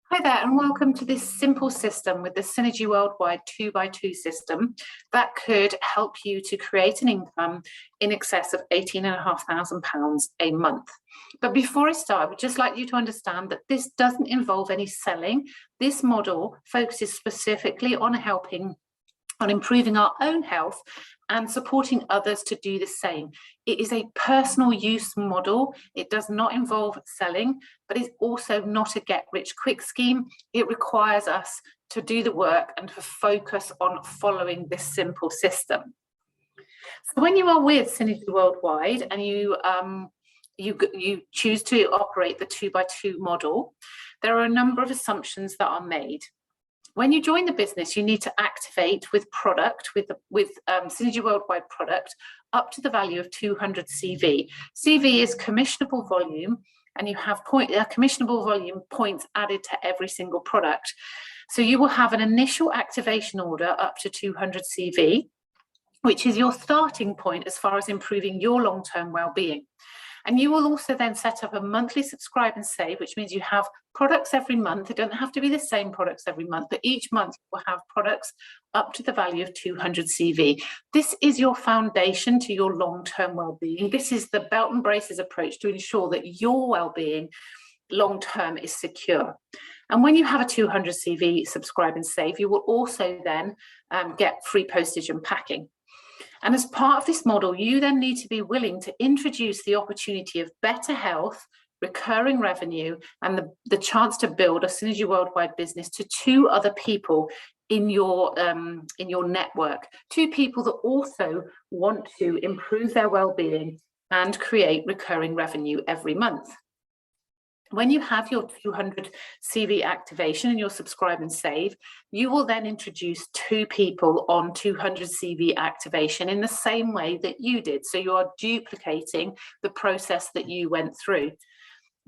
Hi there, and welcome to this simple system with the Synergy Worldwide 2x2 system that could help you to create an income in excess of £18,500 a month. But before I start, I would just like you to understand that this doesn't involve any selling. This model focuses specifically on improving our own health and supporting others to do the same. It is a personal use model. It does not involve selling, but it's also not a get-rich-quick scheme. It requires us to do the work and to focus on following this simple system. So when you are with Synergy Worldwide and you choose to operate the 2x2 model, there are a number of assumptions that are made. When you join the business, you need to activate with Synergy Worldwide product up to the value of 200 CV. CV is commissionable volume, and you have commissionable volume points added to every single product. So you will have an initial activation order up to 200 CV, which is your starting point as far as improving your long-term well-being. And you will also then set up a monthly subscribe and save, which means you have products every month. It doesn't have to be the same products every month, but each month you will have products up to the value of 200 CV. This is your foundation to your long-term well-being. This is the belt and braces approach to ensure that your well-being long-term is secure. And when you have a 200 CV subscribe and save, you will also then get free postage and packing. And as part of this model, you then need to be willing to introduce the opportunity of better health, recurring revenue, and the chance to build a Synergy Worldwide business to two other people in your network, two people that also want to improve their well-being and create recurring revenue every month. When you have your 200 CV activation and your subscribe and save, you will then introduce two people on 200 CV activation in the same way that you did. So you are duplicating the process that you went through.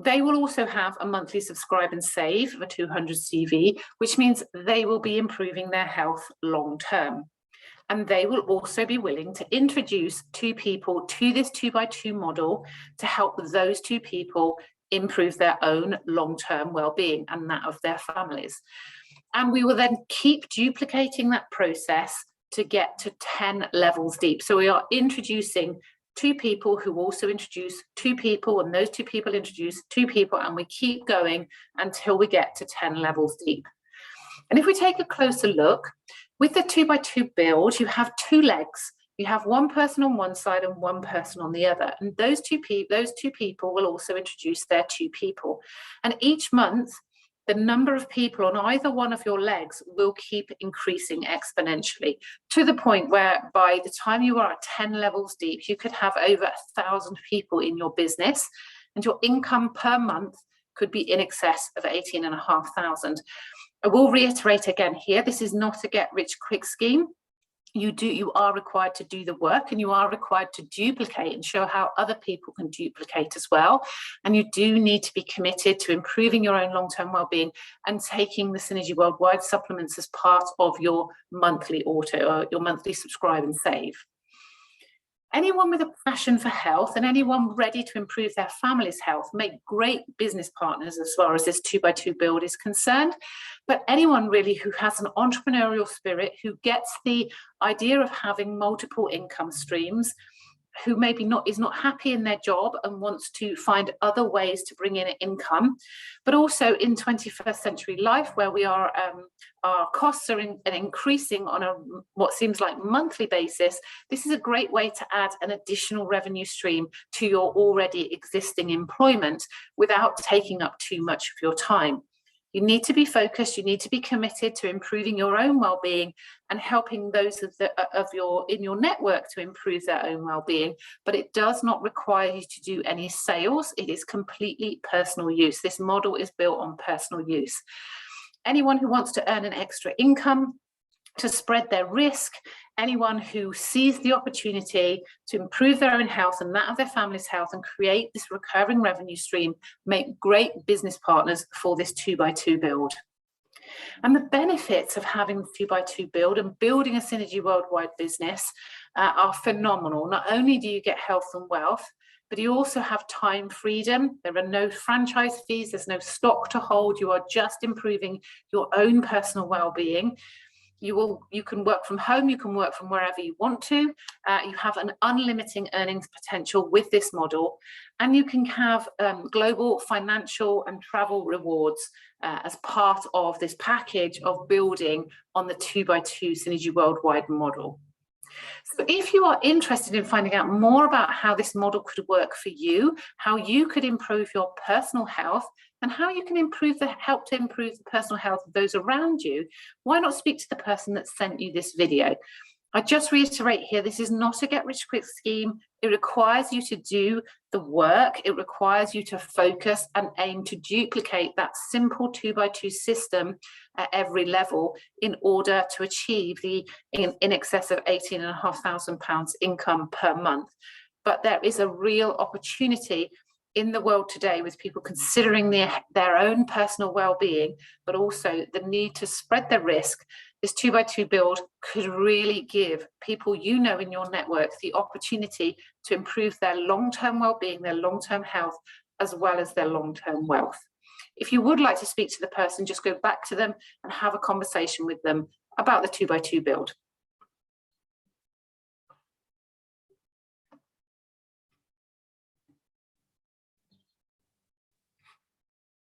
They will also have a monthly subscribe and save of a 200 CV, which means they will be improving their health long term. And they will also be willing to introduce two people to this 2x2 model to help those two people improve their own long-term well-being and that of their families. And we will then keep duplicating that process to get to 10 levels deep. So we are introducing two people who also introduce two people, and those two people introduce two people, and we keep going until we get to 10 levels deep. And if we take a closer look, with the 2x2 build, you have two legs. You have one person on one side and one person on the other. And those two people will also introduce their two people. And each month, the number of people on either one of your legs will keep increasing exponentially to the point where by the time you are at 10 levels deep, you could have over 1,000 people in your business, and your income per month could be in excess of 18,500. I will reiterate again here, this is not a get-rich-quick scheme. You are required to do the work, and you are required to duplicate and show how other people can duplicate as well. And you do need to be committed to improving your own long-term well-being and taking the Synergy Worldwide supplements as part of your monthly your monthly subscribe and save. Anyone with a passion for health and anyone ready to improve their family's health make great business partners as far as this 2x2 build is concerned. But anyone really who has an entrepreneurial spirit, who gets the idea of having multiple income streams, who maybe is not happy in their job and wants to find other ways to bring in income, but also in 21st century life where we are our costs are increasing on what seems like monthly basis, this is a great way to add an additional revenue stream to your already existing employment without taking up too much of your time. You need to be focused, you need to be committed to improving your own well-being and helping those in your network to improve their own well-being, but it does not require you to do any sales. It is completely personal use. This model is built on personal use. Anyone who wants to earn an extra income, to spread their risk, anyone who sees the opportunity to improve their own health and that of their family's health and create this recurring revenue stream, make great business partners for this 2x2 build. And the benefits of having the 2x2 build and building a Synergy Worldwide business are phenomenal. Not only do you get health and wealth, but you also have time freedom. There are no franchise fees, there's no stock to hold. You are just improving your own personal well-being. You can work from home, you can work from wherever you want to. You have an unlimited earnings potential with this model, and you can have global financial and travel rewards as part of this package of building on the 2x2 Synergy Worldwide model. So if you are interested in finding out more about how this model could work for you, how you could improve your personal health, and how you can help to improve the personal health of those around you, why not speak to the person that sent you this video? I just reiterate here, this is not a get-rich-quick scheme. It requires you to do the work. It requires you to focus and aim to duplicate that simple 2x2 system at every level in order to achieve the in excess of £18,500 income per month. But there is a real opportunity in the world today with people considering their own personal well-being, but also the need to spread the risk. This 2x2 build could really give people in your network the opportunity to improve their long-term well-being, their long-term health, as well as their long-term wealth. If you would like to speak to the person, just go back to them and have a conversation with them about the 2x2 build.